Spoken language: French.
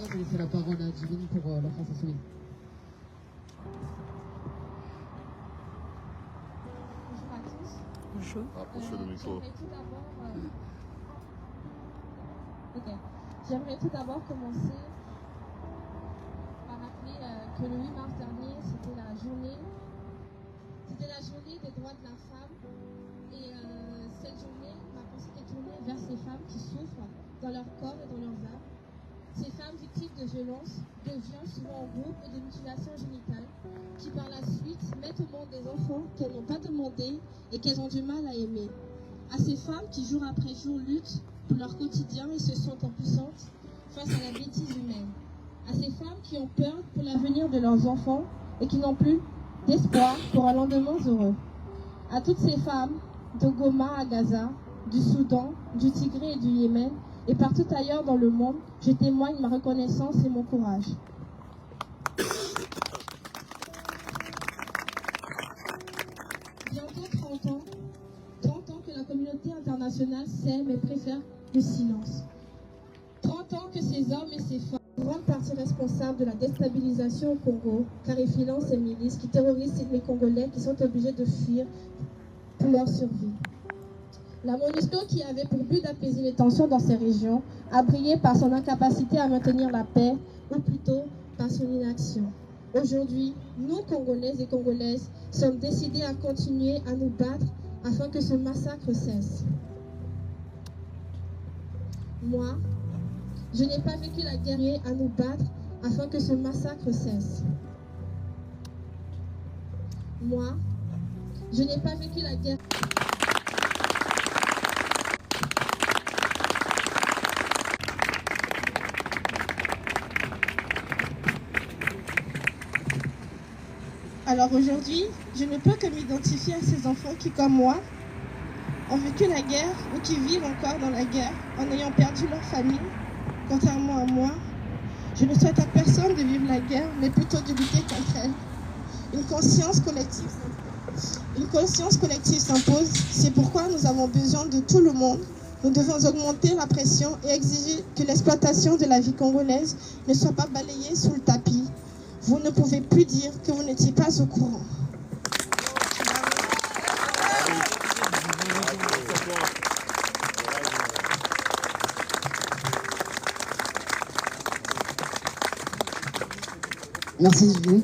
je vais laisser la parole à Divine pour la France Insoumise. Bonjour à tous. Bonjour. Rapprochez le micro. J'aimerais tout d'abord commencer par rappeler que le 8 mars dernier, c'était la journée des droits de la femme. Et cette journée, ma pensée est tournée vers ces femmes qui souffrent dans leur corps et dans leurs âmes. Ces femmes victimes de violences, de viols souvent en groupe et de mutilations génitales, qui par la suite mettent au monde des enfants qu'elles n'ont pas demandé et qu'elles ont du mal à aimer. À ces femmes qui jour après jour luttent pour leur quotidien et se sentent impuissantes face à la bêtise humaine. À ces femmes qui ont peur pour l'avenir de leurs enfants et qui n'ont plus d'espoir pour un lendemain heureux. À toutes ces femmes, de Goma à Gaza, du Soudan, du Tigré et du Yémen, et partout ailleurs dans le monde, je témoigne ma reconnaissance et mon courage. Bientôt 30 ans que la communauté internationale sait mais préfère le silence. 30 ans que ces hommes et ces femmes, en grande partie responsables de la déstabilisation au Congo, car ils financent ces milices qui terrorisent les Congolais qui sont obligés de fuir pour leur survie. La MONUSCO, qui avait pour but d'apaiser les tensions dans ces régions, a brillé par son incapacité à maintenir la paix, ou plutôt par son inaction. Aujourd'hui, nous, Congolaises et Congolaises, sommes décidés à continuer à nous battre afin que ce massacre cesse. Moi, je n'ai pas vécu la guerre à nous battre afin que ce massacre cesse. Moi, je n'ai pas vécu la guerre. Alors aujourd'hui, je ne peux que m'identifier à ces enfants qui, comme moi, ont vécu la guerre ou qui vivent encore dans la guerre en ayant perdu leur famille. Contrairement à moi, je ne souhaite à personne de vivre la guerre, mais plutôt de lutter contre elle. Une conscience collective s'impose. C'est pourquoi nous avons besoin de tout le monde. Nous devons augmenter la pression et exiger que l'exploitation de la vie congolaise ne soit pas balayée sous le tapis. Vous ne pouvez plus dire que vous n'étiez pas au courant. Merci Julien.